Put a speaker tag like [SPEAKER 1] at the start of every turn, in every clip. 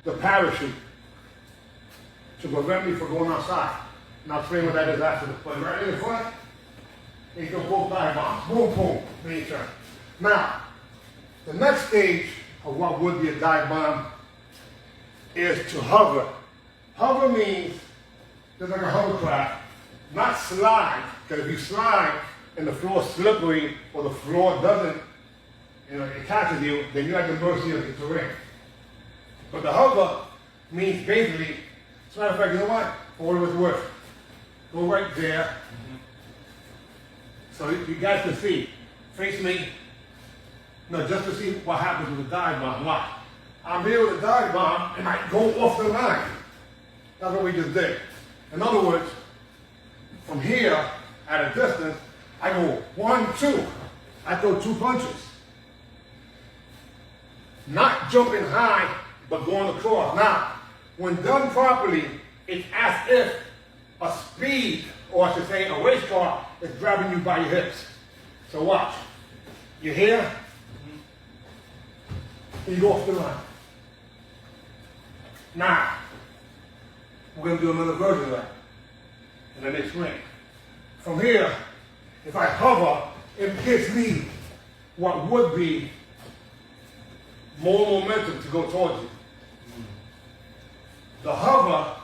[SPEAKER 1] the parachute to prevent me from going outside. And I'll explain what that is after. But right in the front, and you go both dive bombs. Boom, boom, then you turn. Now, the next stage of what would be a dive bomb is to hover. Hover means, just like a hovercraft, not slide, because if you slide and the floor is slippery or the floor doesn't, it catches you, then you're at the mercy of the terrain. But the hover means basically, as a matter of fact, you know what? For what it was worth, go right there. So you guys can see, face me. No, just to see what happens with the dive bomb. Watch. I'm here with a dive bomb and I go off the line. That's what we just did. In other words, from here, at a distance, I go 1, 2. I throw 2 punches. Not jumping high, but going across. Now, when done properly, it's as if a speed, or I should say a race car, is grabbing you by your hips. So watch. You're here, and you go off the line. Now, we're going to do another version of that in the next ring. From here, if I hover, it gives me what would be more momentum to go towards you. The hover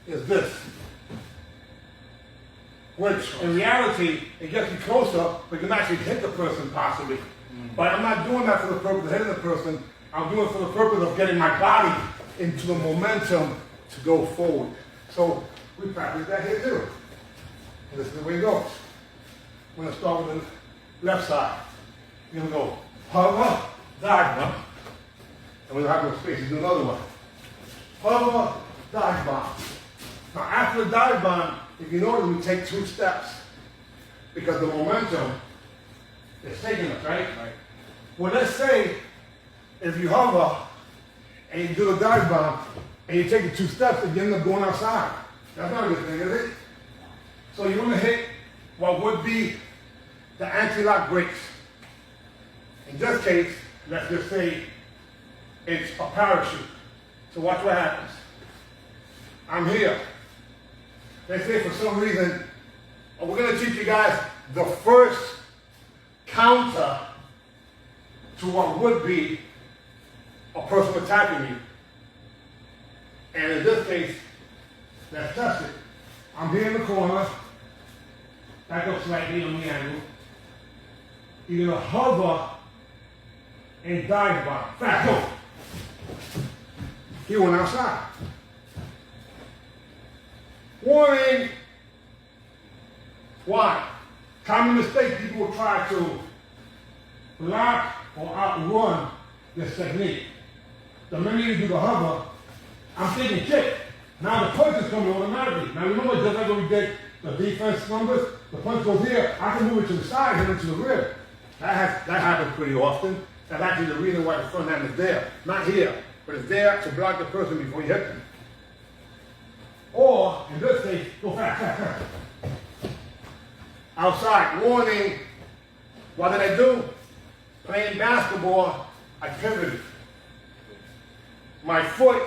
[SPEAKER 1] is this, which in reality, it gets you closer, but you can actually hit the person possibly. But I'm not doing that for the purpose of hitting the person. I'm doing it for the purpose of getting my body into the momentum to go forward. So we practice that here too. And this is the way it goes. We're going to start with the left side. You're going to go hover, dive bomb. And we don't have no space to do another one. Hover, dive bomb. Now after the dive bomb, if you notice, we take 2 steps because the momentum is taking us, right? Well, let's say if you hover and you do a dive bomb and you take the 2 steps and you end up going outside. That's not a good thing, is it? So you want to hit what would be the anti-lock brakes. In this case, let's just say it's a parachute. So watch what happens. I'm here. Let's say for some reason, we're going to teach you guys the first counter to what would be a person attacking you. And in this case, let's test it. I'm here in the corner. Back up slightly on the angle. You're going to hover and dive bomb. Fast, go. He went outside. Warning. Why? Common mistake, people will try to block or outrun this technique. The minute you do the hover, I'm thinking kick. Now the punch is coming automatically. Now remember, just like when we did the defense numbers, the punch goes here, I can move it to the side, hit it to the rib. That happens pretty often. That's actually the reason why the front hand is there. Not here, but it's there to block the person before you hit them. Or, in this case, go fast, fast, fast. Outside, warning. What did I do? Playing basketball, I pivoted. My front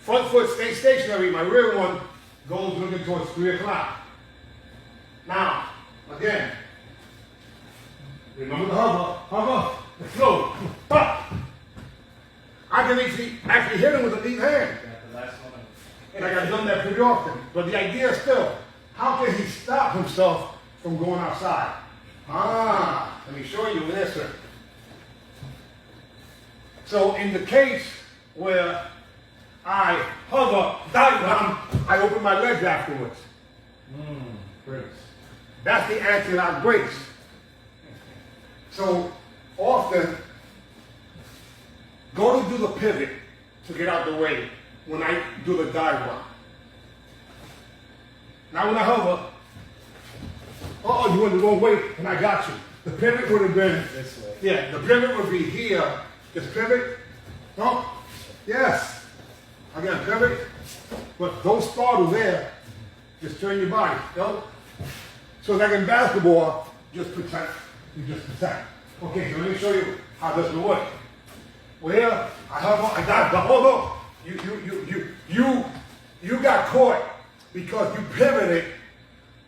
[SPEAKER 1] foot stays stationary, my rear one goes looking towards 3 o'clock. Now, again, remember the hover, the flow, pop. I can actually hit him with a deep hand. And I've done that pretty often. But the idea is still, how can he stop himself from going outside? Let me show you this one. So in the case where I hover, dive bomb, I open my legs afterwards. Brace. That's the anti-lock brace. So often, go to do the pivot to get out the way when I do the dive bomb. Now when I hover, you went the wrong way and I got you. The pivot would have been this way. Yeah, the pivot would be here. Just pivot. No? Yes. Again, pivot. But don't startle there. Just turn your body. No? So like in basketball, just protect. You just protect. Okay, so let me show you how this will work. Well, I got, but hold on. You got caught because you pivoted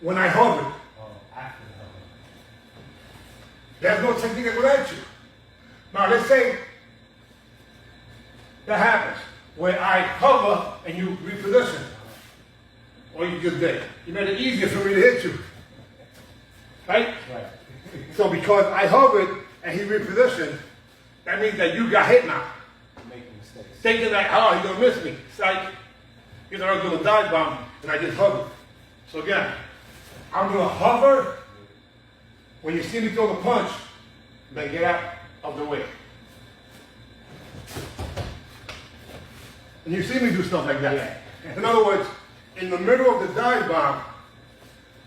[SPEAKER 1] when I hovered.
[SPEAKER 2] Oh, after the hover.
[SPEAKER 1] There's no technique that will let you. Now let's say that happens where I hover and you reposition. Or you just did. You made it easier for me to hit you. Right?
[SPEAKER 2] Right.
[SPEAKER 1] So because I hovered and he repositioned, that means that you got hit now.
[SPEAKER 2] Making mistakes.
[SPEAKER 1] Thinking like, oh, he's gonna miss me. It's like, he's gonna do a dive bomb and I just hovered. So again, I'm gonna hover. When you see me throw the punch, then get out of the way. And you see me do stuff like that.
[SPEAKER 2] Yeah.
[SPEAKER 1] In other words, in the middle of the dive bomb,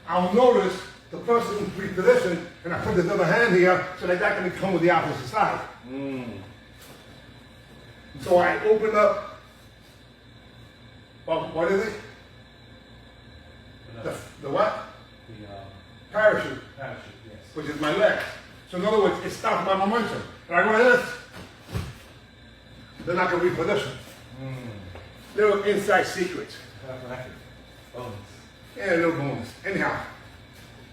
[SPEAKER 1] I'll notice the person who's repositioned, and I put this other hand here so that can come with the opposite side. So I open up, well, what is it? The what?
[SPEAKER 2] The
[SPEAKER 1] Parachute,
[SPEAKER 2] parachute, yes.
[SPEAKER 1] which is my legs. So in other words, it stops my momentum. And I go like this, then I can reposition. Little inside secrets.
[SPEAKER 2] Bonus.
[SPEAKER 1] Yeah, a little bonus. Anyhow,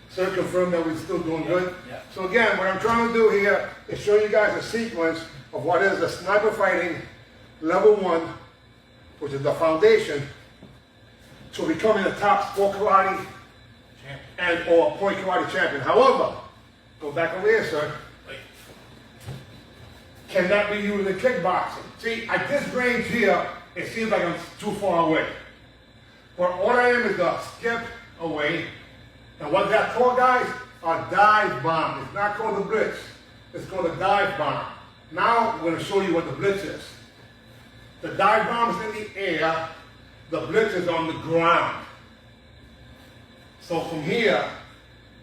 [SPEAKER 1] so to confirm that we're still doing good.
[SPEAKER 2] Yeah.
[SPEAKER 1] So again, what I'm trying to do here is show you guys a sequence of what is a sniper fighting level 1, which is the foundation to becoming a top sport karate and or point karate champion. However, go back over here, sir. Can that be used in kickboxing? See, at this range here, it seems like I'm too far away. But all I am is a skip away. And what that's called, guys, a dive bomb. It's not called a blitz. It's called a dive bomb. Now, I'm going to show you what the blitz is. The dive bomb is in the air. The blitz is on the ground. So from here,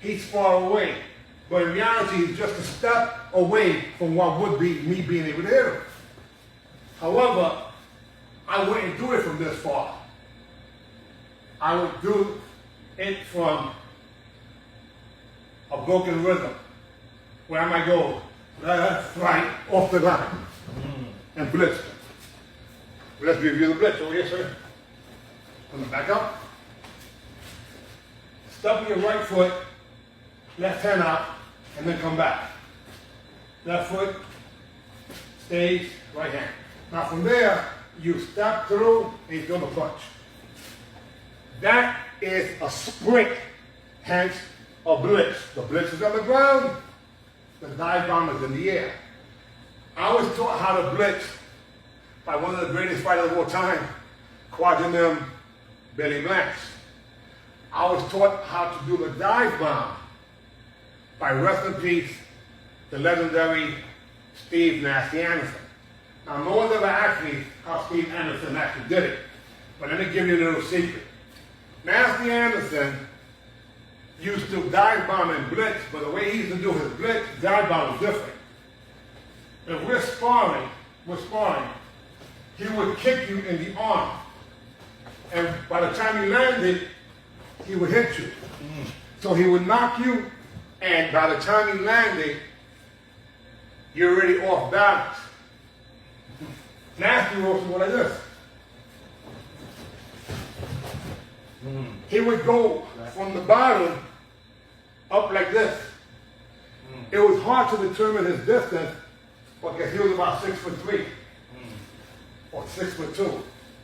[SPEAKER 1] he's far away. But in reality, he's just a step away from what would be me being able to hit him. However, I wouldn't do it from this far. I would do it from a broken rhythm, where I might go left, right, off the line, and blitz. Let's review the blitz over here, sir. Come back up. Step your right foot, left hand out, and then come back. Left foot stays, right hand. Now from there, you step through and you throw the punch. That is a sprint, hence a blitz. The blitz is on the ground, the dive bomb is in the air. I was taught how to blitz by one of the greatest fighters of all time, Quadrim Billy Blanks. I was taught how to do the dive bomb by, rest in peace, the legendary Steve Nasty Anderson. Now, no one's ever asked me how Steve Anderson actually did it, but let me give you a little secret. Nasty Anderson used to dive bomb and blitz, but the way he used to do his blitz, dive bomb was different. If we're sparring, he would kick you in the arm. And by the time you landed, he would hit you. So he would knock you, and by the time you landed, you're already off balance. Nasty would also go like this. He would go from the bottom up like this. It was hard to determine his distance because he was about 6'3" or 6'2".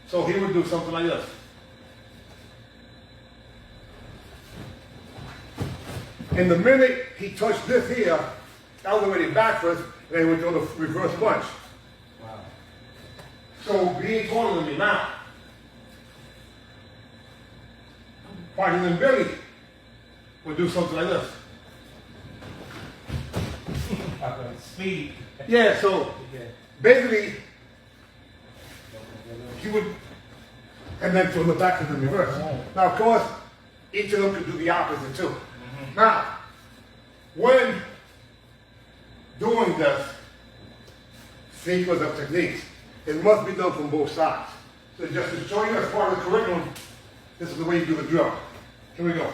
[SPEAKER 1] So he would do something like this. And the minute he touched this here, that was already backwards, and he would do the reverse punch.
[SPEAKER 2] Wow.
[SPEAKER 1] So being taller than me now, Quadrim and Billy would do something like this.
[SPEAKER 2] Speed.
[SPEAKER 1] Yeah, so
[SPEAKER 2] Yeah.
[SPEAKER 1] basically, he would, and then from the back to the reverse. Now, of course, each of them could do the opposite too. Now, when doing this sequence of techniques, it must be done from both sides. So just to show you as part of the curriculum, this is the way you do the drill. Here we go.